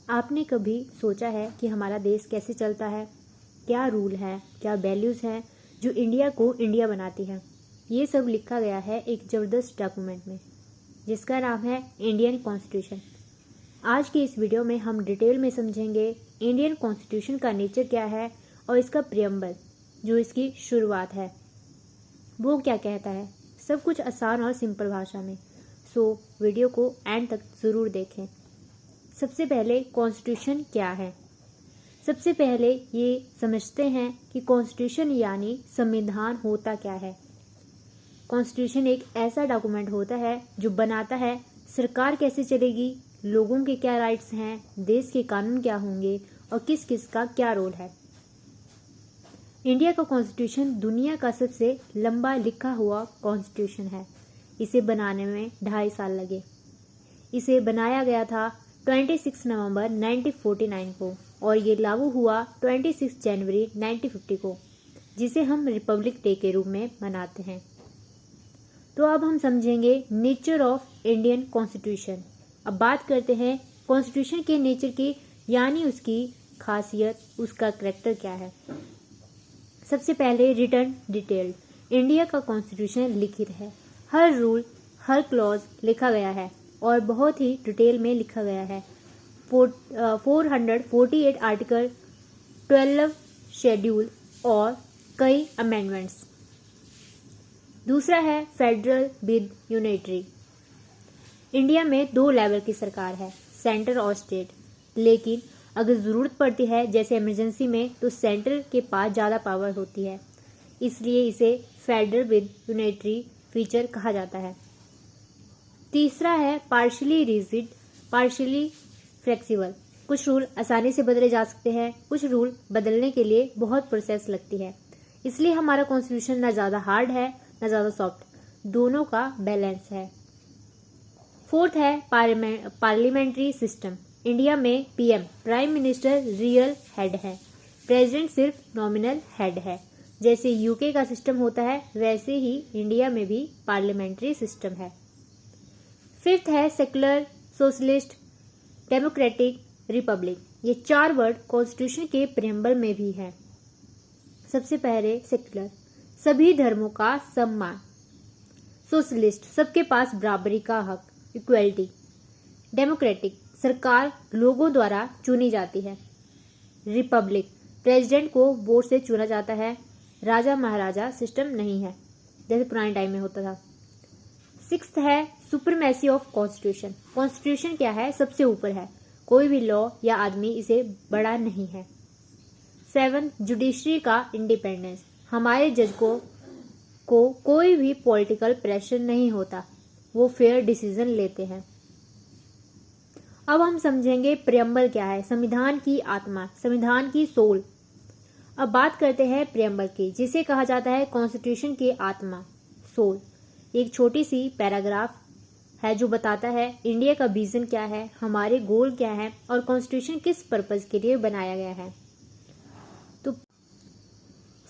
आपने कभी सोचा है कि हमारा देश कैसे चलता है? क्या रूल है, क्या वैल्यूज़ हैं जो इंडिया को इंडिया बनाती है? ये सब लिखा गया है एक ज़बरदस्त डॉक्यूमेंट में जिसका नाम है इंडियन कॉन्स्टिट्यूशन। आज की इस वीडियो में हम डिटेल में समझेंगे इंडियन कॉन्स्टिट्यूशन का नेचर क्या है और इसका प्रियम्बल जो इसकी शुरुआत है वो क्या कहता है। सब कुछ आसान और सिंपल भाषा में, सो वीडियो को एंड तक ज़रूर देखें। सबसे पहले कॉन्स्टिट्यूशन क्या है? सबसे पहले ये समझते हैं कि कॉन्स्टिट्यूशन यानी संविधान होता क्या है। कॉन्स्टिट्यूशन एक ऐसा डॉक्यूमेंट होता है जो बनाता है सरकार कैसे चलेगी, लोगों के क्या राइट्स हैं, देश के कानून क्या होंगे और किस किस का क्या रोल है। इंडिया का कॉन्स्टिट्यूशन दुनिया का सबसे लंबा लिखा हुआ कॉन्स्टिट्यूशन है। इसे बनाने में 2.5 साल लगे। इसे बनाया गया था 26 नवंबर 1949 को और ये लागू हुआ 26 जनवरी 1950 को, जिसे हम रिपब्लिक डे के रूप में मनाते हैं। तो अब हम समझेंगे नेचर ऑफ इंडियन कॉन्स्टिट्यूशन। अब बात करते हैं कॉन्स्टिट्यूशन के नेचर की, यानी उसकी खासियत, उसका करैक्टर क्या है। सबसे पहले रिटन डिटेल्ड। इंडिया का कॉन्स्टिट्यूशन लिखित है। हर रूल, हर क्लॉज लिखा गया है और बहुत ही डिटेल में लिखा गया है। 448 आर्टिकल, 12 शेड्यूल और कई अमेंडमेंट्स। दूसरा है फेडरल विद यूनिटरी। इंडिया में 2 लेवल की सरकार है, सेंटर और स्टेट। लेकिन अगर ज़रूरत पड़ती है जैसे इमरजेंसी में, तो सेंटर के पास ज़्यादा पावर होती है, इसलिए इसे फेडरल विद यूनिटरी फीचर कहा जाता है। तीसरा है पार्शली रिजिड, पार्शली फ्लेक्सिबल। कुछ रूल आसानी से बदले जा सकते हैं, कुछ रूल बदलने के लिए बहुत प्रोसेस लगती है, इसलिए हमारा कॉन्स्टिट्यूशन ना ज़्यादा हार्ड है ना ज़्यादा सॉफ्ट, दोनों का बैलेंस है। फोर्थ है पार्लियामेंट्री सिस्टम। इंडिया में PM, prime minister, real head है। प्रेसिडेंट सिर्फ नॉमिनल हेड है। जैसे यूके का सिस्टम होता है वैसे ही इंडिया में भी पार्लियामेंट्री सिस्टम है। फिफ्थ है सेकुलर, सोशलिस्ट, डेमोक्रेटिक, रिपब्लिक। ये 4 वर्ड कॉन्स्टिट्यूशन के प्रियम्बल में भी हैं। सबसे पहले सेकुलर, सभी धर्मों का सम्मान। सोशलिस्ट, सबके पास बराबरी का हक, इक्वलिटी। डेमोक्रेटिक, सरकार लोगों द्वारा चुनी जाती है। रिपब्लिक, प्रेसिडेंट को वोट से चुना जाता है, राजा महाराजा सिस्टम नहीं है जैसे पुराने टाइम में होता था। सिक्स्थ है सुप्रीमेसी ऑफ कॉन्स्टिट्यूशन। कॉन्स्टिट्यूशन क्या है? सबसे ऊपर है, कोई भी लॉ या आदमी इसे बड़ा नहीं है। 7 जुडिशरी का इंडिपेंडेंस। हमारे जज को कोई भी पॉलिटिकल प्रेशर नहीं होता, वो फेयर डिसीजन लेते हैं। अब हम समझेंगे प्रियम्बल क्या है, संविधान की आत्मा, संविधान की सोल। अब बात करते हैं प्रियम्बल की, जिसे कहा जाता है कॉन्स्टिट्यूशन की आत्मा, सोल। एक छोटी सी पैराग्राफ है जो बताता है इंडिया का विजन क्या है, हमारे गोल क्या है और कॉन्स्टिट्यूशन किस पर्पज के लिए बनाया गया है। तो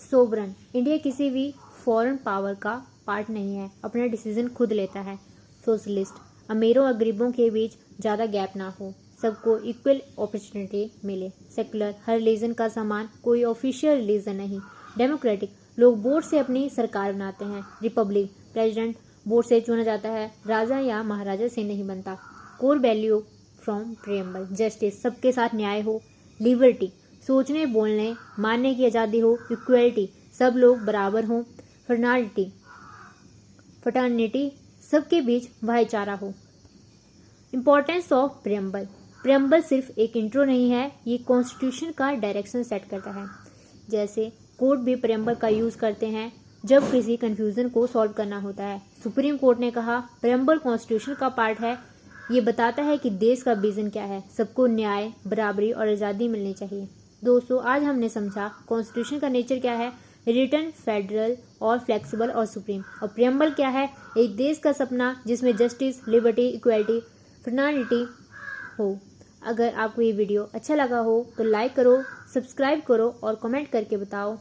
सोवरन, इंडिया किसी भी फॉरेन पावर का पार्ट नहीं है, अपना डिसीजन खुद लेता है। सोशलिस्ट, अमीरों और गरीबों के बीच ज़्यादा गैप ना हो, सबको इक्वल अपॉर्चुनिटी मिले। सेकुलर, हर रिलीजन का समान, कोई ऑफिशियल रिलीजन नहीं। डेमोक्रेटिक, लोग वोट से अपनी सरकार बनाते हैं। रिपब्लिक, प्रेसिडेंट वोट से चुना जाता है, राजा या महाराजा से नहीं बनता। Core value from preamble, justice, सबके साथ न्याय हो। लिबर्टी, सोचने, बोलने, मानने की आज़ादी हो। इक्वलिटी, सब लोग बराबर हों। फ्रटर्निटी, सबके बीच भाईचारा हो। Importance of preamble. प्रियम्बल सिर्फ एक इंट्रो नहीं है, ये कॉन्स्टिट्यूशन का डायरेक्शन सेट करता है। जैसे कोर्ट भी प्रियम्बल का यूज़ करते हैं जब किसी कंफ्यूजन को सॉल्व करना होता है। सुप्रीम कोर्ट ने कहा प्रियम्बल कॉन्स्टिट्यूशन का पार्ट है, ये बताता है कि देश का विजन क्या है, सबको न्याय, बराबरी और आज़ादी मिलनी चाहिए। दोस्तों, आज हमने समझा कॉन्स्टिट्यूशन का नेचर क्या है, रिटन, फेडरल और फ्लेक्सिबल और सुप्रीम। और प्रियम्बल क्या है? एक देश का सपना जिसमें जस्टिस, लिबर्टी, इक्वलिटी, फ्रटर्निटी हो। अगर आपको ये वीडियो अच्छा लगा हो तो लाइक करो, सब्सक्राइब करो और कमेंट करके बताओ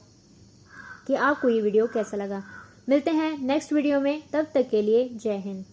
कि आपको ये वीडियो कैसा लगा। मिलते हैं नेक्स्ट वीडियो में, तब तक के लिए जय हिंद।